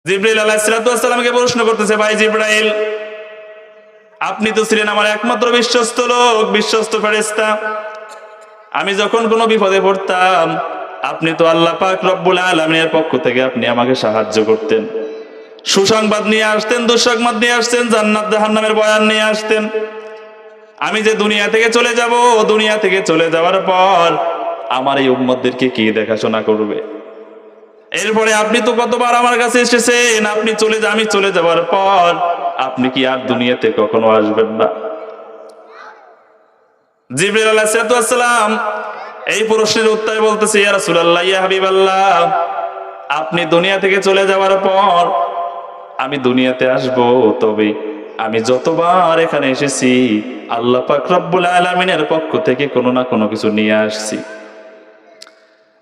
জিবরাইল আলাইহিস সালামকে প্রশ্ন করতেছে, ভাই জিবরাইল, আপনি তো ছিলেন আমার একমাত্র বিশ্বস্ত লোক, বিশ্বস্ত ফেরেশতা। আমি যখন কোনো বিপদে পড়তাম আপনি তো আল্লাহ পাক রব্বুল আলামিনের পক্ষ থেকে আপনি আমাকে সাহায্য করতেন, সুসংবাদ নিয়ে আসতেন, দুঃসংবাদ নিয়ে আসতেন, জান্নাত জাহান্নামের বয়ান নিয়ে আসতেন। আমি যে দুনিয়া থেকে চলে যাব, দুনিয়া থেকে চলে যাওয়ার পর আমার এই উম্মতদেরকে কি দেখাশোনা করবে? এরপরে আপনি তো কতবার আমার কাছে এসেছেন, আমি চলে যাওয়ার পর আপনি কি আর দুনিয়াতে কখনো আসবেন না? জিবরাইল আলাইহিস সালাম এই প্রশ্নের উত্তরে বলতেছে, ইয়া রাসূলুল্লাহ, ইয়া হাবিবাল্লাহ, আপনি দুনিয়া থেকে চলে যাওয়ার পর আমি দুনিয়াতে আসব, তবে আমি যতবার এখানে এসেছি আল্লাহ পাক রব্বুল আলামিনের পক্ষ থেকে কোনো না কোনো কিছু নিয়ে আসছি।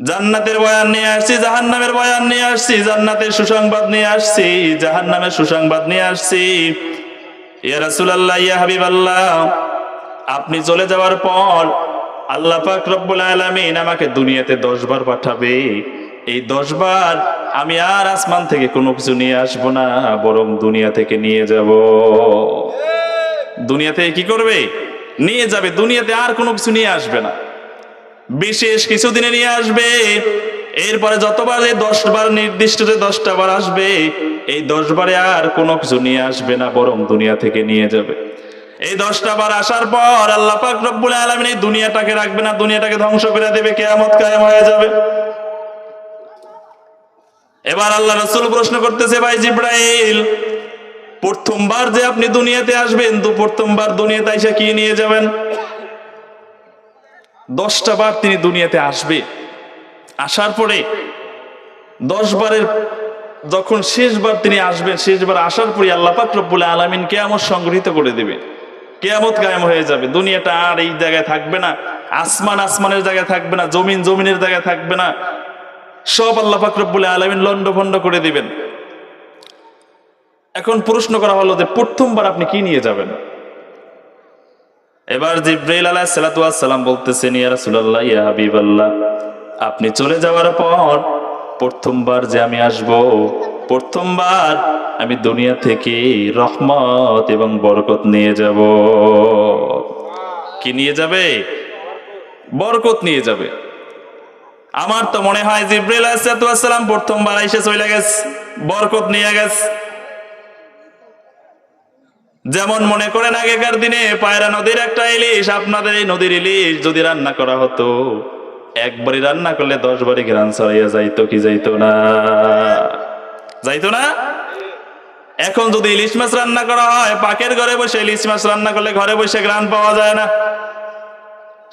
জান্নাতের বয়ান নিয়ে আসছি, জাহান্নামের বয়ান নিয়ে আসছি, জান্নাতের সুসংবাদ নিয়ে আসছি, জাহান্নামের সুসংবাদ নিয়ে আসছি। ইয়া রাসূলুল্লাহ, ইয়া হাবিবাল্লাহ, আপনি চলে যাওয়ার পর আল্লাহ পাক রব্বুল আলামিন আমাকে দুনিয়াতে 10 বার পাঠাবে। এই 10 বার আমি আর আসমান থেকে কোনো কিছু নিয়ে আসবো না, বরং দুনিয়া থেকে নিয়ে যাব। দুনিয়া থেকে কি করবে? নিয়ে যাবে। দুনিয়াতে আর কোনো কিছু নিয়ে আসবে না, বিশেষ কিছু দিনে নিয়ে আসবে। এরপরে যতবার এই 10 বার, নির্দিষ্ট যে 10টা বার আসবে, এই 10 বারে আর কোনো কিছু নিয়ে আসবে না, বরং দুনিয়া থেকে নিয়ে যাবে। এই 10টা বার আসার পর আল্লাহ পাক রব্বুল আলামিন এই দুনিয়াটাকে রাখবে না, দুনিয়াটাকে ধ্বংস করে দেবে, কিয়ামত কায়েম হয়ে যাবে। এবার আল্লাহ রাসূল প্রশ্ন করতেছে, ভাই জিবরাইল, প্রথমবার যে আপনি দুনিয়াতে আসবেন, তো প্রথমবার দুনিয়াতে এসে কি নিয়ে যাবেন? 10টা বার তিনি দুনিয়াতে আসবে, আসার পরে 10 বারের যখন শেষবার তিনি আসবেন, শেষবার আসার পরে আল্লাহ পাক রব্বুল আলামিন কিয়ামত সংগঠিত করে দিবে, কিয়ামত কায়েম হয়ে যাবে। দুনিয়াটা আর এই জায়গায় থাকবে না, আসমান আসমানের জায়গায় থাকবে না, জমিন জমিনের জায়গায় থাকবে না, সব আল্লাহ পাক রব্বুল আলামিন লন্ডভন্ড করে দিবেন। এখন প্রশ্ন করা হলো যে প্রথমবার আপনি কি নিয়ে যাবেন? এবার জিবরাইল আলাইহিস সালাম বলতেছেন, ইয়া রাসূলুল্লাহ, ইয়া হাবিবাল্লাহ, আপনি চলে যাওয়ার পর প্রথমবার যে আমি আসব, প্রথমবার আমি দুনিয়া থেকে রহমত এবং বরকত নিয়ে যাব। কি নিয়ে যাবে? বরকত নিয়ে যাবে। আমার তো মনে হয় জিবরাইল আলাইহিস সালাম প্রথমবার এসে চলে গেছে, বরকত নিয়ে গেছে। যেমন মনে করেন আগেকার দিনে পায়রা নদীর একটা ইলিশ, আপনাদের এই নদীর ইলিশ যদি রান্না করা হতো, একবারই রান্না করলে 10 বারই ঘ্রাণ ছড়াইয়া যাইতো কি যাইতো না? যাইতো না? এখন যদি ইলিশ মাছ রান্না করা হয়, পাকের ঘরে বসে ইলিশ মাছ রান্না করলে ঘরে বসে ঘ্রাণ পাওয়া যায় না।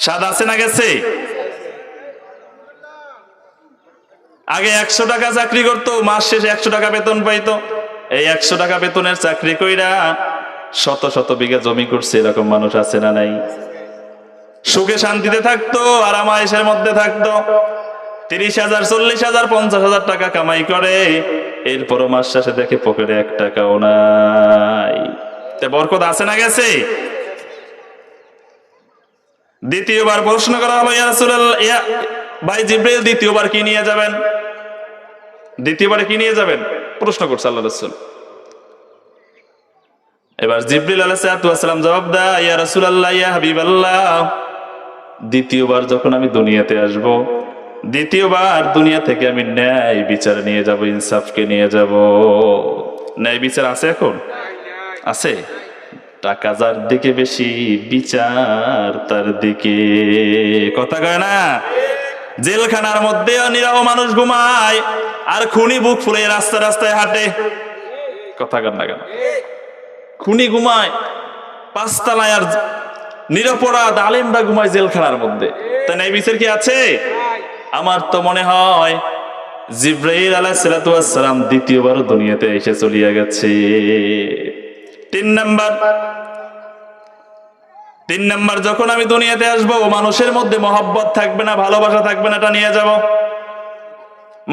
স্বাদ আছে না গেছে? আগে 100 টাকা চাকরি করতো, মাস শেষে 100 টাকা বেতন পাইতো। এই 100 টাকা বেতনের চাকরি কইরা শত শত বিঘা জমি করছে, এরকম মানুষ আছে না নাই? সুখে শান্তিতে থাকতো, আরামায়েশের মধ্যে থাকতো, 30,000 40,000 50,000 টাকা কামাই করে, এরপরও মাস শেষে দেখে পকেটে 1 টাকাও নাই। বরকত আছে না গেছে? দ্বিতীয়বার প্রশ্ন করা হলো, ইয়া রাসূলুল্লাহ, ইয়া ভাই জিবরাইল, দ্বিতীয়বার কি নিয়ে যাবেন? দ্বিতীয়বারে কি নিয়ে যাবেন প্রশ্ন করছে আল্লাহ রাসূল। এবার জিবরাইল আলাইহিস সালাম জবাব দেয়, ইয়া রাসূলুল্লাহ, ইয়া হাবিবাল্লাহ, দ্বিতীয়বার যখন আমি দুনিয়াতে আসব, দ্বিতীয়বার দুনিয়া থেকে আমি ন্যায় বিচার নিয়ে যাব, ইনসাফকে নিয়ে যাব। ন্যায় বিচার আছে? এখন আছে? টাকা যার দিকে বেশি, বিচার তার দিকে। কথা কয় না? জেলখানার মধ্যে নিরহ মানুষ ঘুমায়, আর খুনি বুক ফুলে রাস্তায় রাস্তায় হাঁটে। কথা কয় না কেন? খুনি ঘুমায় 5 তলায়, আর নিরপরাধ আলেমরা ঘুমায় জেলখানার মধ্যে। তাই ন্যায় বিচার কি আছে? আমার তো মনে হয় জিবরাইল আলাইহিস সালাম দ্বিতীয়বারও দুনিয়াতে এসে চলিয়া গেছে। 3 নাম্বার, যখন আমি দুনিয়াতে আসবো, মানুষের মধ্যে মহব্বত থাকবে না, ভালোবাসা থাকবে না, এটা নিয়ে যাব।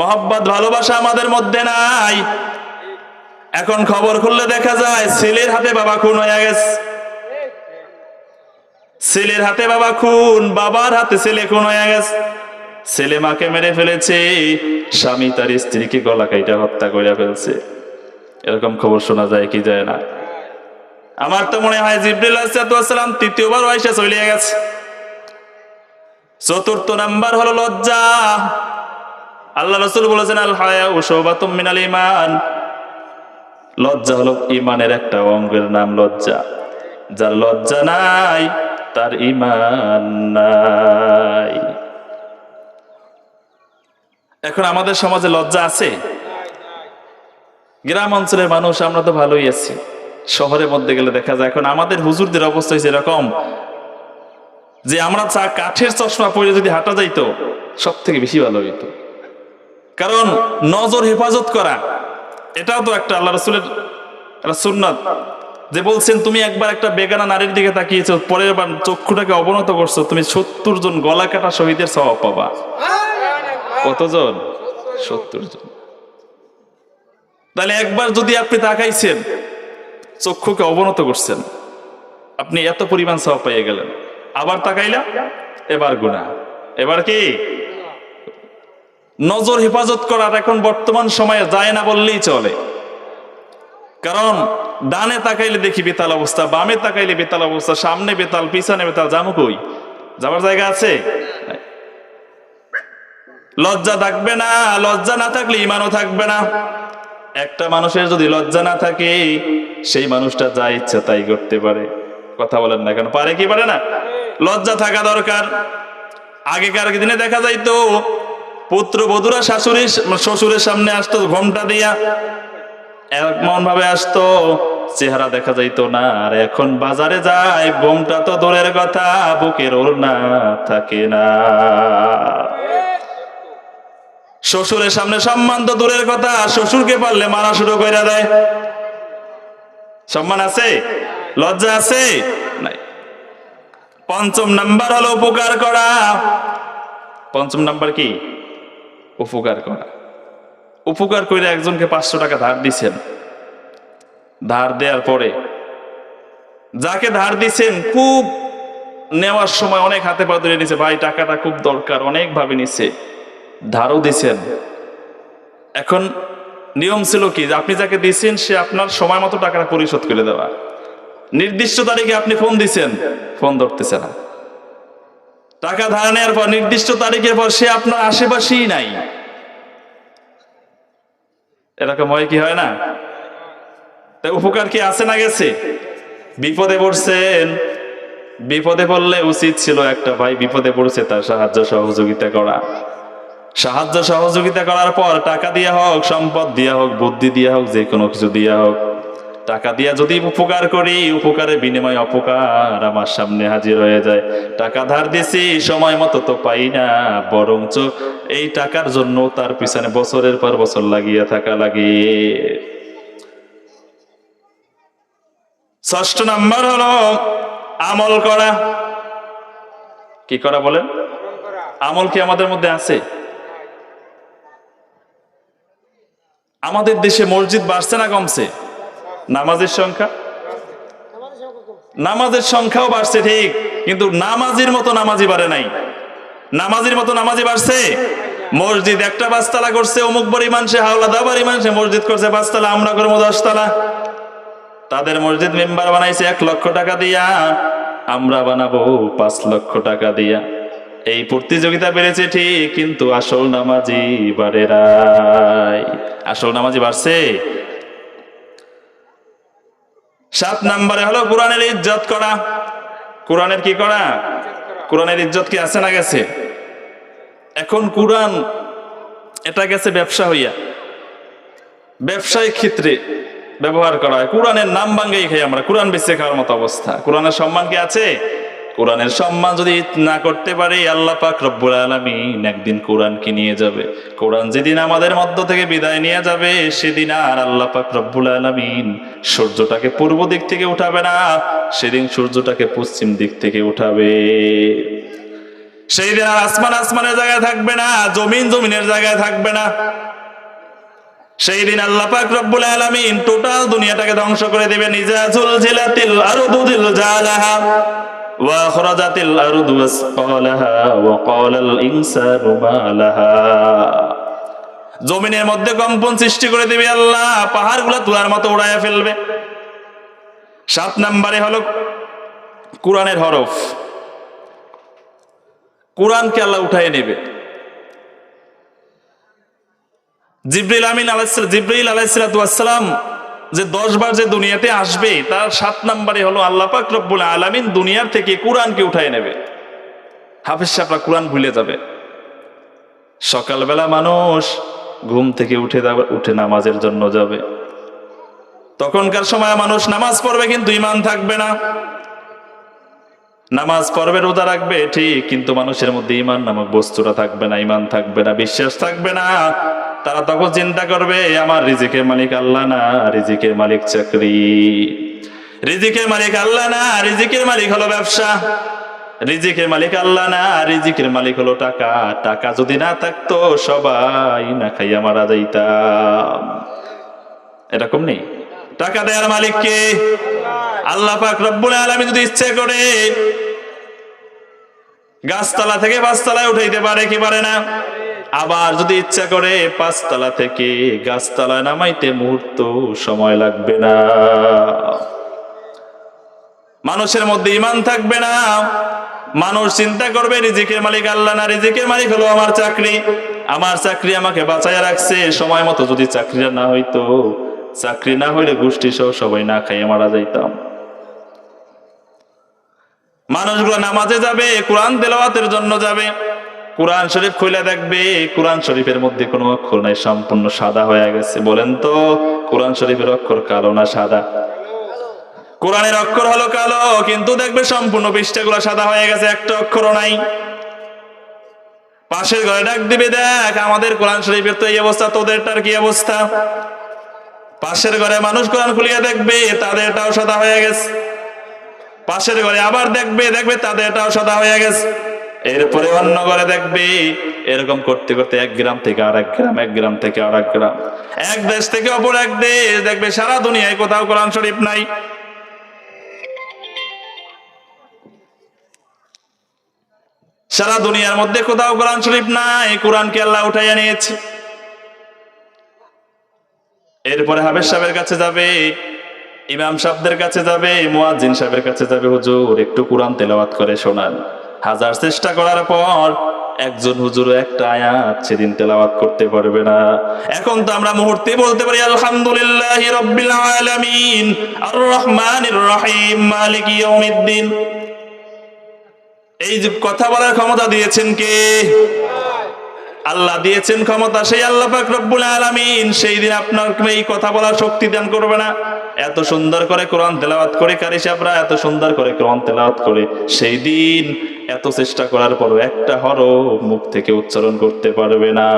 মহব্বত ভালোবাসা আমাদের মধ্যে নাই। এখন খবর খুললে দেখা যায় ছেলের হাতে বাবা খুন হয়ে গেছে, ছেলের হাতে বাবা খুন, বাবার হাতে ছেলে খুন হয়ে গেছে। ছেলে মাকে মেরে ফেলেছে, স্বামী তার স্ত্রীকে গলা কাইটা হত্যা করে ফেলছে। এরকম খবর শোনা যায় কি যায় না? আমার তো মনে হয় জিবরিল আলাইহিস সালাম তৃতীয়বার আয়েশা চলে গেছে। চতুর্থ নাম্বার হলো লজ্জা। আল্লাহ রাসূল বলেছেন আল হায়া শুবাতুম মিনাল ঈমান, লজ্জা হলো ঈমানের একটা অঙ্গের নাম লজ্জা। যার লজ্জা নাই তার ঈমান নাই। এখন আমাদের সমাজে লজ্জা আছে? গ্রাম অঞ্চলের মানুষ আমরা তো ভালোই আছি, শহরের মধ্যে গেলে দেখা যায় এখন আমাদের হুজুরদের অবস্থা হয়েছে এরকম যে আমরা কাঠের চশমা পরে যদি হাঁটা যাইতো সব থেকে বেশি ভালো হইতো। কারণ নজর হেফাজত করা এটাও তো একটা আল্লাহ রাসূলের সুন্নাত, যে বলছেন তুমি একবার একটা বেগানা নারীর দিকে তাকিয়েছো, পরের বার চক্ষুটাকে অবনত করছো, তুমি 70 জন গলা কাটা শহীদের সওয়াব পাবা। কতজন? 70 জন। তাহলে একবার যদি আপনি তাকাইছেন, চক্ষুকে অবনত করছেন, আপনি এত পরিমাণ সওয়াব পেয়ে গেলেন। আবার তাকাইলা, এবার গুনাহ, এবার কি? নজর হেফাজত করার এখন বর্তমান সময়ে যায় না বললেই চলে। কারণ ডানে তাকাইলে দেখি বেতাল অবস্থা, বামে তাকাইলে বেতাল অবস্থা, সামনে বেতাল, পিছনে বেতাল, জামু কই? যাবার জায়গা আছে? লজ্জা থাকবে না, লজ্জা না থাকলে ঈমানও থাকবে না। একটা মানুষের যদি লজ্জা না থাকে সেই মানুষটা যা ইচ্ছা তাই করতে পারে। কথা বলেন না কেন? পারে কি পারে না? লজ্জা থাকা দরকার। আগেকার দিনে দেখা যাইতো পুত্র বধূরা শ্বশুরের সামনে আসতো ঘোমটা দিয়া, এমন ভাবে আসতো চেহারা দেখা যাইতো না। আর এখন বাজারে যায় ঘোমটা তো দূরের কথা, বুকের ওড়না থাকে না। শ্বশুরের সামনে সম্মান তো দূরের কথা, শ্বশুরকে পারলে মারা শুরু করে দেয়। সম্মান আছে? লজ্জা আছে? নাই। পঞ্চম নাম্বার হলো উপকার করা। পঞ্চম নাম্বার কি? উপকার করা। উপকার করে একজনকে 500 টাকা ধার দিছেন, ধার দেওয়ার পরে যাকে ধার দিছেন খুব নেওয়ার সময় অনেক হাতে পা ধরে নিছে, ভাই টাকাটা খুব দরকার, অনেক ভাবে নিছে, ধারও দিছেন। এখন নিয়ম ছিল কি, আপনি যাকে দিচ্ছেন সে আপনার সময় মতো টাকাটা পরিশোধ করে দেওয়া। নির্দিষ্ট তারিখে আপনি ফোন দিছেন, ফোন ধরতেছে না। টাকা ধার নেওয়ার পর নির্দিষ্ট তারিখের পর সে আপনার আশেপাশেই নাই। এরকম হয় কি হয় না? তাই উপকার কি আছে না গেছে? বিপদে পড়ছেন, বিপদে পড়লে উচিত ছিল একটা ভাই বিপদে পড়ছে তার সাহায্য সহযোগিতা করা। সাহায্য সহযোগিতা করার পর টাকা দিয়া হোক, সম্পদ দিয়া হোক, বুদ্ধি দিয়া হোক, যে কোনো কিছু দিয়া হোক, টাকা দিয়া যদি উপকার করি, উপকারের বিনিময়ে অপকার আমার সামনে হাজির হয়ে যায়। টাকা ধার দিছি সময় মতো তো পাই না, বরঞ্চ এই টাকার জন্য তার পিছনে বছরের পর বছর লাগিয়ে থাকা লাগে। ষষ্ঠ নাম্বার হলো আমল করা। কি করা বলেন? আমল কি আমাদের মধ্যে আছে? আমাদের দেশে মসজিদ বাড়ছে না কমছে? নামাজের সংখ্যা, নামাজের সংখ্যাও বাড়ছে ঠিক, কিন্তু নামাজির মতো নামাজি বাড়ে নাই। নামাজির মতো নামাজি বাড়ছে? মসজিদ একটা 5 তলা করছে অমুক বাড়ি মানুষে, হাওলাদা বাড়ি মানুষে মসজিদ করছে 5 তলা, আমরা করবো 10 তলা। তাদের মসজিদ মেম্বার বানাইছে 1 লক্ষ টাকা দিয়া, আমরা বানাবো 5 লক্ষ টাকা দিয়া। এই প্রতিযোগিতা বেড়েছে ঠিক, কিন্তু আসল নামাজি বাড়ে নাই। আসল নামাজি বাড়ছে? 7 নম্বরে হলো কোরআনের ইজ্জত করা। কোরআনের কি করা? কোরআনের ইজ্জত কি আছে না গেছে? এখন কোরআন এটা গেছে ব্যবসা হইয়া, ব্যবসায়িক ক্ষেত্রে ব্যবহার করা হয়। কোরআনের নাম ভাঙ্গাই খাই আমরা, কোরআন বেঁচে খাওয়ার মতো অবস্থা। কোরআনের সম্মান কি আছে? কোরআনের সম্মান যদি না করতে পারি, আল্লাহ পাক রব্বুল আলামিন একদিন কোরআনকে নিয়ে যাবে। কোরআন যেদিন আমাদের মধ্য থেকে বিদায় নিয়ে যাবে, সেদিন আর আল্লাহ পাক রব্বুল আলামিন সূর্যটাকে পূর্ব দিক থেকে উঠাবে না, সেদিন সূর্যটাকে পশ্চিম দিক থেকে উঠাবে। সেই দিন আর আসমান আসমানের জায়গায় থাকবে না, জমিন জমিনের জায়গায় থাকবে না। সেই দিন আল্লাহ পাক রব্বুল আলামিন টোটাল দুনিয়াটাকে ধ্বংস করে দিবেন। ইজা জুলজিলাতিল আরদু জিলজালাহা ওয়া আখরাজাতিল আরদু আসফালাহা ওয়া ক্বালাল ইনসানু মা লাহা। জমিনের মধ্যে কম্পন সৃষ্টি করে দিবে আল্লাহ, পাহাড়গুলো তুলার মতো উড়াইয়া ফেলবে। 7 নম্বরে হলো কোরআনের হরফ। কোরআনকে আল্লাহ উঠাই নেবে। জিবরিল আলাইহিস সালাম যে 10 বার যে দুনিয়াতে আসবে, তার 7 নম্বরে হলো আল্লাহ পাক রব্বুল আলামিন দুনিয়ার থেকে কোরআনকে উঠাই নেবে। হাফেজ সাহেবরা কোরআন ভুলে যাবে। সকালবেলা মানুষ ঘুম থেকে উঠে নামাজের জন্য যাবে। তখনকার সময় মানুষ নামাজ পড়বে কিন্তু ঈমান থাকবে না। নামাজ পড়বে, রোজা রাখবে ঠিক, কিন্তু মানুষের মধ্যে ঈমান নামক বস্তুটা থাকবে না, ঈমান থাকবে না, বিশ্বাস থাকবে না। তারা তখন চিন্তা করবে আমার রিজিকের মালিক আল্লাহ না, রিজিকের মালিক চাকরি। রিজিকের মালিক আল্লাহ না, রিজিকের মালিক হলো ব্যবসা। রিজিকের মালিক আল্লাহ না, রিজিকের মালিক হলো টাকা। টাকা যদি না থাকতো সবাই না খাইয়া মারা যাইতাম। এরকম নেই? টাকা দেওয়ার মালিক কে? আল্লাহ পাক রব্বুল আলামিন যদি ইচ্ছে করে গাছতলা থেকে 5 তলায় উঠাইতে পারে কি পারে না? আবার যদি ইচ্ছা করে 5 তলা থেকে গাছতলায় নামাইতে মুহূর্ত সময় লাগবে না। মানুষের মধ্যে ঈমান থাকবে না। মানুষ চিন্তা করবে রিজিকের মালিক আল্লাহ না, রিজিকের মালিক হলো আমার চাকরি। আমার চাকরি আমাকে বাঁচাইয়া রাখছে। সময় মতো যদি চাকরিটা না হইতো, চাকরি না হইলে গোষ্ঠী সহ সবাই না খাইয়ে মারা যাইতাম। মানুষগুলো নামাজে যাবে, কোরআন তেলাওয়াতের জন্য যাবে। কোরআন শরীফ খুলে দেখবে, কোরআন শরীফের মধ্যে কোনো অক্ষর নাই, সম্পূর্ণ সাদা হয়ে গেছে। বলেন তো কোরআন শরীফের অক্ষর কালো না সাদা? কোরআনের অক্ষর হলো কালো, কিন্তু দেখবে সম্পূর্ণ পৃষ্ঠাগুলো সাদা হয়ে গেছে, একটা অক্ষরও নাই। পাশের ঘরে ডাক দিবে, দেখ আমাদের কোরআন শরীফের তো এই অবস্থা, তোদেরটার কি অবস্থা? পাশের ঘরে মানুষ কোরআন খুলিয়া দেখবে, তাদেরটাও সাদা হয়ে গেছে। পাশের ঘরে আবার দেখবে তাদেরটাও সাদা হয়ে গেছে। এরপরে অন্য ঘরে দেখবে। এরকম করতে করতে 1 গ্রাম থেকে আরেক গ্রাম, 1 গ্রাম থেকে আরেক গ্রাম, এক দেশ থেকে অপর এক দেশ, দেখবে সারা দুনিয়ায় কোথাও কোরআন শরীফ নাই। সারা দুনিয়ার মধ্যে কোথাও কোরআন শরীফ নাই। কোরআনকে আল্লাহ উঠাইয়া নিয়েছে। এরপরে হাফেজ সাহেবের কাছে যাবে, ইমাম সাহেবদের কাছে যাবে, মুয়াজ্জিন সাহেবের কাছে যাবে, হুজুর একটু কোরআন তেলাওয়াত করে শোনান। হাজার চেষ্টা করার পর একজন হুজুর একটা আয়াত সেদিন তেলাওয়াত করতে পারবে না। এখন তো আমরা মুহূর্তে বলতে পারি আলহামদুলিল্লাহি রাব্বিল আলামিন আর রহমানির রহিম মালিকি ইয়াউমিদ্দিন। এই যে কথা বলার ক্ষমতা দিয়েছেন কে? আল্লাহ দিয়েছেন ক্ষমতা, সেই আল্লাহ পাক রব্বুল আলামিন সেই দিন আপনার এই কথা বলার শক্তি দান করবে না। এত সুন্দর করে কোরআন তেলাওয়াত করে কারি সাহেবরা, এত সুন্দর করে কোরআন তেলাওয়াত করে, সেই দিন এত চেষ্টা করার পরও একটা হরফ মুখ থেকে উচ্চারণ করতে পারবে না।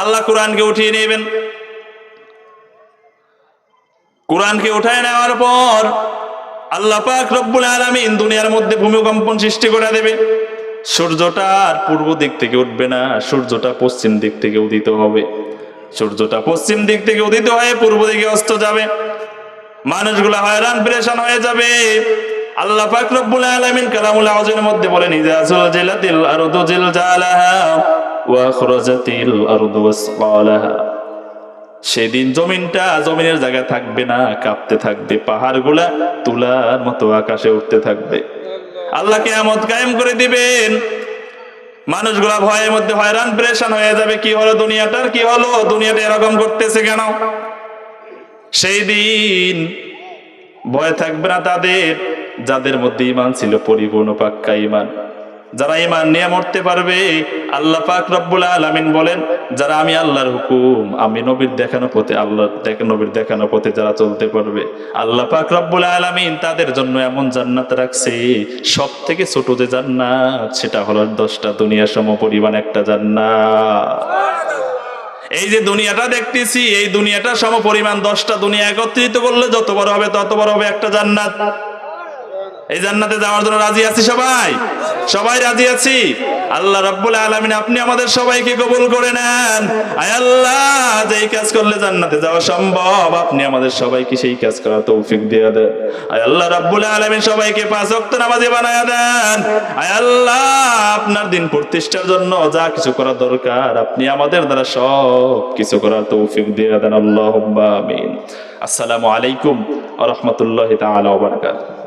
আল্লাহ কোরআনকে উঠিয়ে নেবেন। কোরআনকে উঠায় নেওয়ার পর আল্লাহ পাক রব্বুল আলামিন দুনিয়ার মধ্যে ভূমিকম্পন সৃষ্টি করে দেবে। সূর্যটা আর পূর্ব দিক থেকে উঠবে না, সূর্যটা পশ্চিম দিক থেকে উদিত হবে। সূর্যটা পশ্চিম দিক থেকে উদিত হয়ে পূর্ব দিকে অস্ত যাবে। মানুষগুলা হয়রান পেরেশান হয়ে যাবে। আল্লাহ পাক রব্বুল আলামিন কালামুল আযমের মধ্যে বলেন, ইযা যুলজিলাতিল আরদু জিলজালাহা ওয়া আখরাজাতিল আরদু আসকালাহা। সেদিন জমিনের জায়গায় থাকবে না, কাঁপতে থাকবে। পাহাড়গুলা তুলার মতো আকাশে উঠতে থাকবে। আল্লাহ কিয়ামত কায়েম করে দিবেন। মানুষগুলা ভয়ের মধ্যে হয়রান পেরেশান হয়ে যাবে। কি হলো দুনিয়াটার, কি হলো দুনিয়াটা এরকম করতেছে কেন? সেই দিন ভয় থাকবে না তাদের যাদের মধ্যে ঈমান ছিল পরিপূর্ণ পাক্কা ঈমান, যারা ঈমান নিয়ে মরতে পারবে। আল্লাহ পাক রব্বুল আলামিন বলেন, যারা আমি আল্লাহর হুকুম, আমি নবীর দেখানো পথে, নবীর দেখানো পথে যারা চলতে পারবে, আল্লাহ পাক রব্বুল আলামিন তাদের জন্য এমন জান্নাত রাখছে, সব থেকে ছোট যে জান্নাত সেটা হলো 10টা দুনিয়া সম পরিমাণ একটা জান্নাত। এই যে দুনিয়াটা দেখতেছি, এই দুনিয়াটা সম পরিমাণ 10টা দুনিয়া একত্রিত করলে যত বড় হবে তত বড় হবে একটা জান্নাত। এই জান্নাতে যাওয়ার জন্য রাজি আছি সবাই? সবাই রাজি আছি? আল্লাহ রাব্বুল আলামিন আপনি আমাদের সবাইকে কবুল করে নেন। আয় আল্লাহ, যেই কাজ করলে জান্নাতে যাওয়া সম্ভব আপনি আমাদের সবাইকে সেই কাজ করার তৌফিক দিয়ে দেন। আয় আল্লাহ রাব্বুল আলামিন সবাইকে 5 ওয়াক্ত নামাজি বানায়া দেন। আয় আল্লাহ, আপনার দিন প্রতিষ্ঠার জন্য যা কিছু করা দরকার আপনি আমাদের দ্বারা সব কিছু করার তৌফিক দিয়ে দেন। আল্লাহুম্মা আমিন। আসসালামু আলাইকুম ওয়া রাহমাতুল্লাহি তাআলা ওয়া বারাকাতুহু।